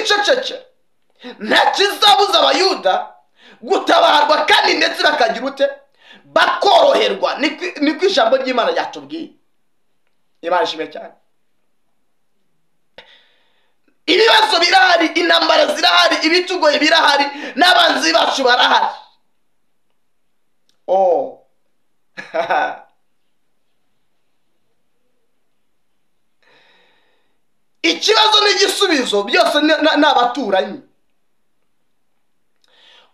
mwiceceke nta kizabuza abayuda gutabarwa kandi ndetse bakagira ute bakoroherwa. Niko ijambo ry'Imana ryatubwiye. Imana ishimwe cyane. Ibibazo birahari, intambara zirahari, ibitugoye birahari, n'abanzi bacu barahari. Ikibazo n'igisubizo byose n'abaturanyi.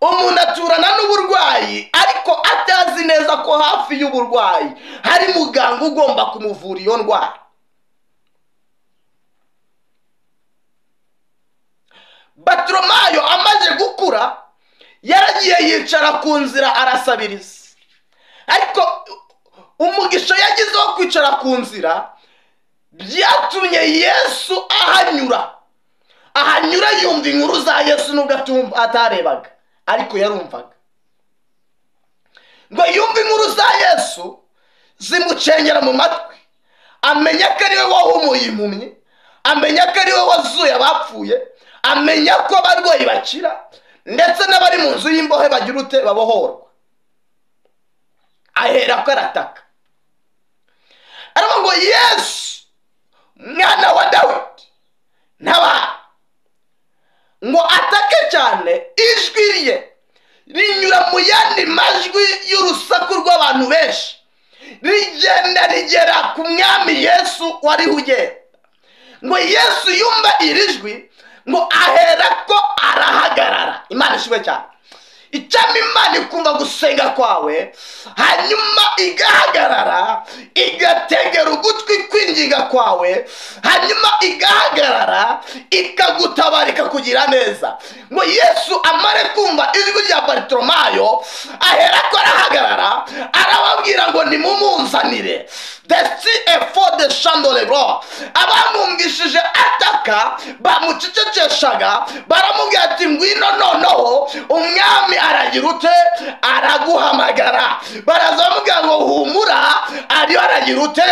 Umuntu aturana n'uburwayi ariko atazi neza ko hafi y'uburwayi hari muganga ugomba kumuvura iyo ndwara. Bartimayo amaze gukura yaragiye yicara ku nzira arasabiriza, ariko umugisha yagize wo kwicara ku nzira byatumye Yesu ahanyura yumva inkuru za Yesu nubwo atarebaga ariko yarumvaga. Ngo yumva inkuru za Yesu zimucengera mu matwi, amenya ko ari we wahumuye impumyi, amenya ko ari we wazuye abapfuye, amenya ko abarwayi bakira ndetse n'abari mu nzu y'imbohe bagira ute babohorwa. Ahera ko arataka aravuga ngo Yesu mwana wa Dawidi ntabara. Ngo atake cyane, ijwi rye rinyura mu yandi majwi y'urusaku rw'abantu benshi, rigenda rigera ku mwami Yesu wari ugenda. Ngo Yesu yumva iri jwi, ngo ahera ko arahagarara. Imana ishimwe cyane. Icyama Imana ikumva gusenga kwawe, hanyuma igahagarara igategera ugutwi kwinginga kwawe, hanyuma igahagarara ikagutabara ikakugira neza. Ngo Yesu amare kumva ijwi rya Bartimayo, ahera ko arahagarara arababwira ngo nimumunzanire. Desi efo de chandolero. Abamwumvishije ataka bamucecekeshaga, baramubwira ati ngwino noneho umwami aragira ute araguhamagara. Baraza bamubwira ngo humura, ariyo aragira ute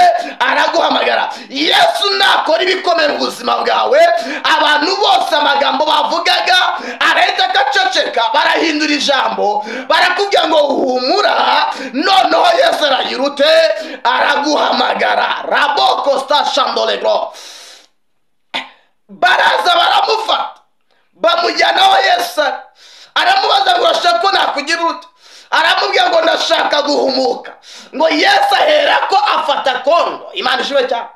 araguhamagara. Yesu nakora ibikomeye mu buzima bwawe, abantu bose amagambo bavugaga arahita akaceceka, barahindura ijambo, barakubwira ngo humura, noneho Yesu aragira ute araguhamagara. Raboko sta chandolero. Baraza baramufata bamujyana aho Yesu aramubaza ngo urashaka ko nakugira ute? Aramubwira ngo ndashaka guhumuka. Ngo Yesu ahera ko afata kondo. Imana ishimwe cyane.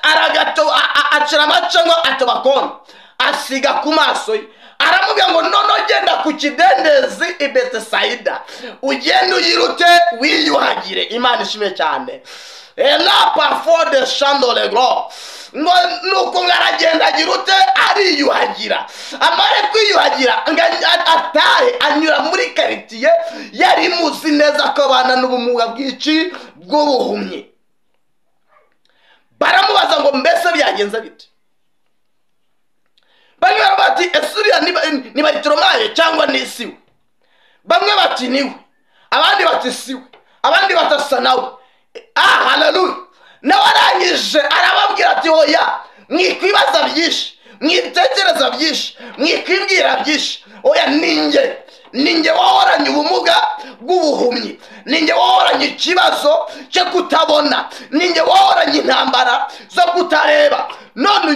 Aragato acira amacango atoba kondo, asiga ku maso ye. Aramubwira ngo nono genda ku kidendezi i Betsaida, ugenda uyirute wiyuhagire. Imana ishimwe cyane. Ela parfois de chandole gros. Ngo nuko ngaragenda girute ariyuhagira. Amare kwiyuhagira atahe anyura muri quartier yari muzi neza ko abana n'ubumuga bw'iki bw'ubuhumyi. Baramubaza ngo mbese byagenze bite? Bamwe bati esuriya ni Bartimayo cyangwa ni siwe. Bamwe bati niwe, abandi bati siwe, abandi batasa nawe. Haleluya. Nawe arangije arababwira ati oya, mwikwibaza byinshi, mwitekereza byinshi, mwikwibwira byinshi. Oya, ninjye wahoranye ubumuga bw'ubuhumyi, ninjye wahoranye ikibazo cyo kutabona, ninjye wahoranye intambara zo kutareba. None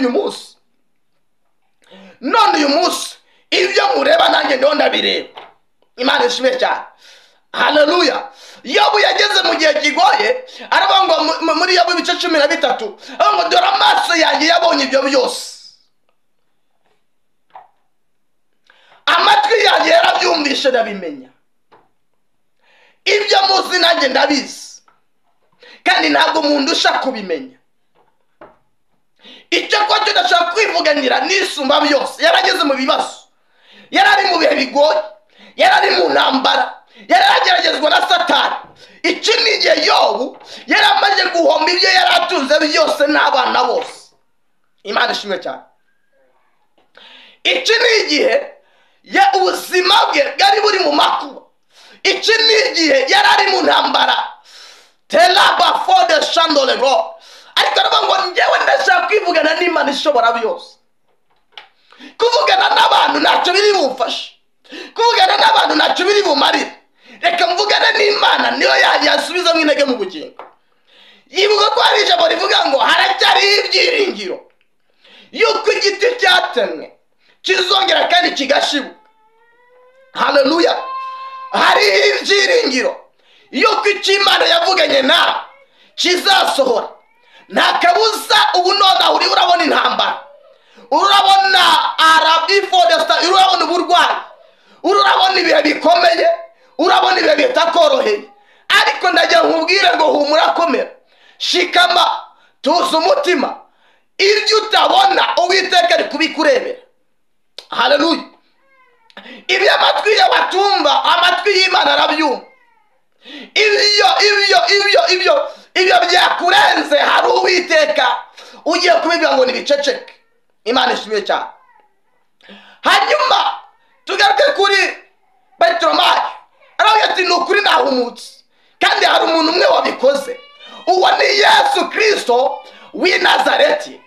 uyu munsi ibyo mureba nanjye ndiho ndabireba. Imana ishimwe cyane. Haleluya. Yobu yageze mu gihe kigoye, aravuga ngo muri Yobu ibice 13, ngo dore amaso yanjye yabonye ibyo byose, amatwi yanjye yarabyumvishe ndabimenya. Ibyo muzi nanjye ndabizi, kandi ntabwo umuntu ushaka kubimenya. Icyo ko tudashaka kwivuganira nisumba byose. Yarageze mu bibazo, yarari mu bihe bigoye, yarari mu ntambara, yarageragezwa na Satani. Iki ni igihe Yobu yaramaze guhomba ibyo yaratunze byose n'abana bose. Imana ishimwe cyane. Iki ni igihe ubuzima bwe bwari buri mu makuba. Iki ni igihe yarari mu ntambara. Telaba for the chandolero. Ariko aravuga ngo njyewe ndashaka kwivugana n'Imana ishobora byose. kuvugana n'abantu ntacyo biri bumfashe, kuvugana n'abantu ntacyo biri bumarire. Reka mvugane n'Imana, niyo yasubizamo intege mu bugingo. Yibuka ko hari ijambo rivuga ngo haracyari ibyiringiro yuko igiti cyatemwe kizongera kandi kigashibuka. Haleluya. Hari ibyiringiro yuko icyo Imana yavuganye nawe kizasohora. Nta kabuza ubu nonaha urabona intambara, urabona urabona uburwayi, urabona ibihe bikomeye, urabona ibihe bitakoroheye, ariko ndagira nkubwire ngo humura, komera, shikama, tuza umutima. Ibyo utabona Uwiteka ari kubikurebera. Haleluya. Ibyo amatwi y'abatumva, amatwi y'Imana arabyumva. Ibyo byakurenze hari Uwiteka ugiye kubibwira ngo nibiceceke. Imana ishimwe cyane. Hanyuma tugaruke kuri Bartimayo. Aravuga ati ni ukuri nahumutse, kandi hari umuntu umwe wabikoze. Uwo ni Yesu Kristo w'i Nazareti.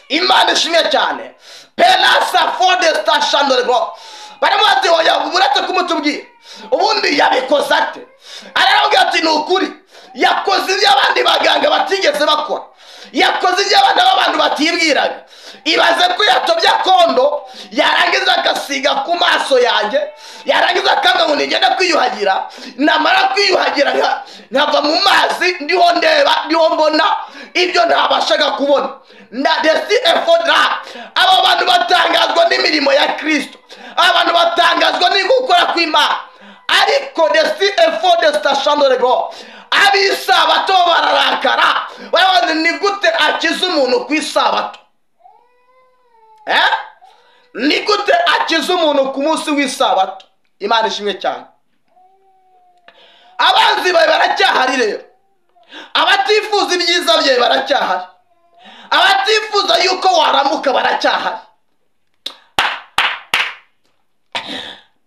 Imana ishimwe cyane. Pelasa fodesta shandorego. Baramubaza oya burate kumutubwira ubundi yabikoze ate. Aravuga ati ni ukuri yakoze ibyo abandi baganga batigeze bakora, yakoze ibyo abana b'abantu batibwiraga. Ibaze ko yatobye kondo, yarangiza agasiga ku maso yanjye, yarangiza akanga ngo nigende kwiyuhagira, namara kwiyuhagira nkava mu mazi, ndiho ndeba, ndiho mbona ibyo ntabashaga kubona. Desi efodra. Aba bantu batangazwa n'imirimo ya Kristo, abantu batangazwa n'igukora kw'Imana. Ariko desi efodesta shandorego, ab'isabato bararakara, barabaza ni gute akiza umuntu ku isabato. Ni gute akiza umuntu ku munsi w'isabato. Imana ishimwe cyane. Abanzi bawe baracyahari rero, abatifuza ibyiza byawe baracyahari, abatifuza yuko waramuka baracyahari.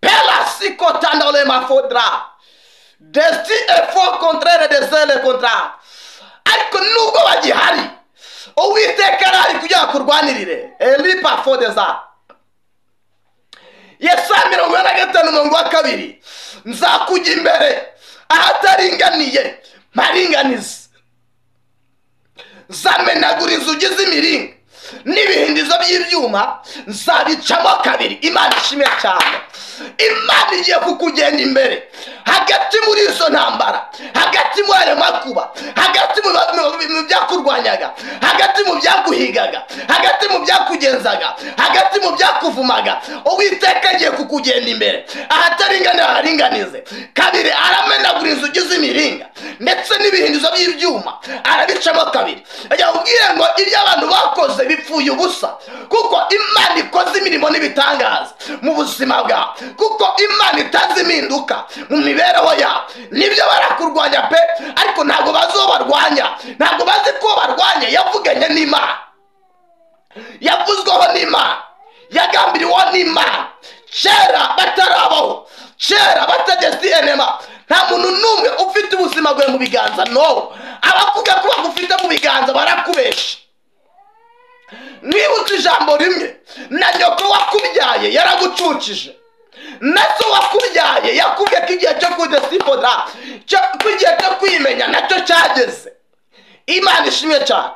Pelasiko tandole mafodra. Desti effort contraire de celle contraire. Ariko nubwo bagihari, Uwiteka ari kujya kurwanirire. Elipa fodeza. Yesaya 45:2. Nzakujya imbere ahataringaniye maringanize. Zamenagura inzugi z'imiringa n'ibihindizo by'ibyuma, nzabicamo kabiri. Imana ishimwe cyane. Imana igiye kukugenda imbere hagati muri izo ntambara, hagati muri ayo makuba, hagati mu byakurwanyaga, hagati mu byaguhigaga, hagati mu byakugenzaga, hagati mu byakuvumaga. Uwiteka agiye kukugenda imbere ahataringaniye haringanize kabiri. Aramenagura inzugi z'imiringa ndetse n'ibihindizo by'ibyuma arabicamo kabiri. Ajya kubwira ngo ibyo abantu bakoze bipfuye ubusa, kuko Imana ikoze imirimo n'ibitangaza mu buzima bwawe, kuko Imana itazi impinduka mu mibereho yawe. Nibyo barakurwanya pe, ariko ntabwo bazobarwanya, ntabwo bazi ko barwanya. Yavuganye n'Imana, yavuzweho n'Imana, yagambiriweho n'Imana kera batarabaho, kera batageze enema. Nta muntu n'umwe ufite ubuzima bwe mu biganza. No, abakuga ko bagufite mu biganza barakubesha. Nibutse ijambo rimwe, na nyoko wakubyaye yaragucukije, na so wakubyaye yakubwiye ko igihe cyo kudesipodra, ko igihe cyo kwimenya nacyo cyageze. Imana ishimwe cyane.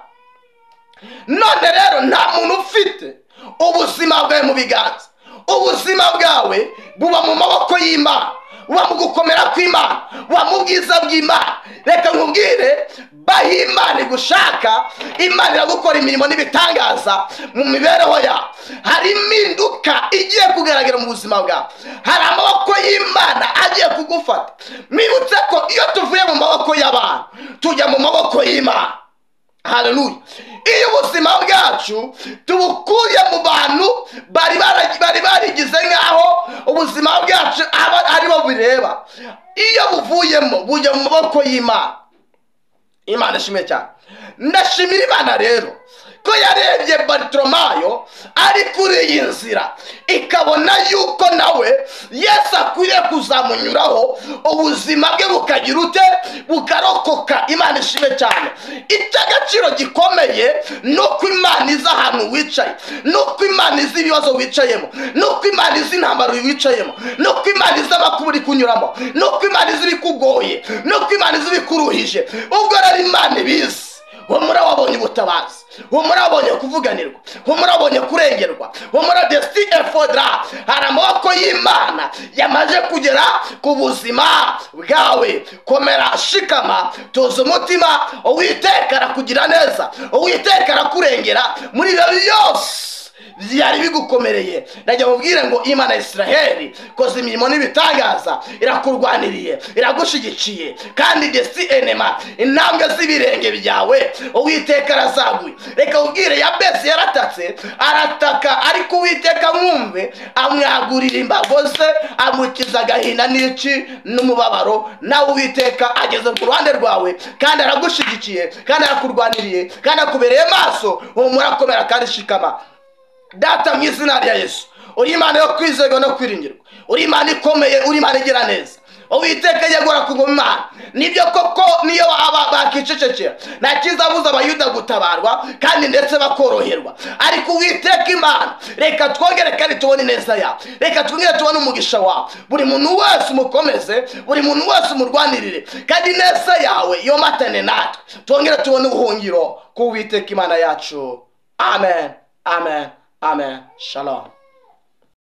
None rero nta muntu ufite ubuzima bwawe mu biganza. Ubuzima bwawe buba mu maboko y'Imana, buba mu gukomera kw'Imana, buba mu bwiza bw'Imana. Reka nkubwire, baho Imana gushaka, Imana iragukora imirimo n'ibitangaza mu mibereho yawe. Hari impinduka igiye kugaragara mu buzima bwawe, hari amaboko y'Imana agiye kugufata. Mwibutse ko iyo tuvuye mu maboko y'abantu tujya mu maboko y'Imana. Haleluya. Iyo ubuzima bwacu tubukuye mu bantu bari barigize nk'aho ubuzima bwacu ari bo bireba, iyo buvuyemo bujya mu maboko y'Imana. Imana ishimwe cyane. Ndashimira Imana rero ko yarebye Bartimayo ari kuri iyi nzira ikabona yuko nawe Yesu akwiriye kuzamunyuraho ubuzima bwe bukagira ute bukarokoka. Imana ishime cyane. Icy'agaciro gikomeye nuko Imana izi ahantu wicaye, nuko Imana izi ibibazo wicayemo, nuko Imana izi intambaro wicayemo, nuko Imana izi amakuba uri kunyuramo, nuko Imana izi ibikugoye, nuko Imana izi ibikuruhije. Ubwo rero Imana ibizi. Humura wabonye ubutabazi, humura wabonye kuvuganirwa, humura wabonye kurengerwa, humura desti efodra. Hari amaboko y'Imana yamaze kugera ku buzima bwawe. Komera, shikama, tuza umutima. Uwiteka arakugira neza, Uwiteka arakurengera muri ibyo byose byari bigukomereye. Najya mubwire ngo Imana ya Israheli koze imirimo n'ibitangaza, irakurwaniriye, iragushigikiye, kandi desi enema intambwe z'ibirenge byawe Uwiteka arazaguye. Reka ubwire Yabesi yaratatse, arataka, ariko Uwiteka mwumve amwagurira imbago ze, amukiza agahinda n'iki n'umubabaro. Nawe Uwiteka ageze ku ruhande rwawe, kandi aragushigikiye, kandi arakurwaniriye, kandi akubereye maso. Humura, komera kandi shikama. Data, mu izina rya Yesu, uri Imana yo kwizerwa no kwiringirwa, uri Imana ikomeye, uri Imana igira neza. Uwiteka yegura ku ngoma. Nibyo koko niyo bakicecekera nta kizabuza abayuda gutabarwa kandi ndetse bakoroherwa, ariko Uwiteka Imana, reka twongere kandi tubone neza yawe, reka twongere tubone umugisha wawe. Buri muntu wese umukomeze, buri muntu wese umurwanirire, kandi neza yawe yomatane natwe, twongere tubone ubuhungiro ku Uwiteka Imana yacu. Amen, amen, amen. Shalom.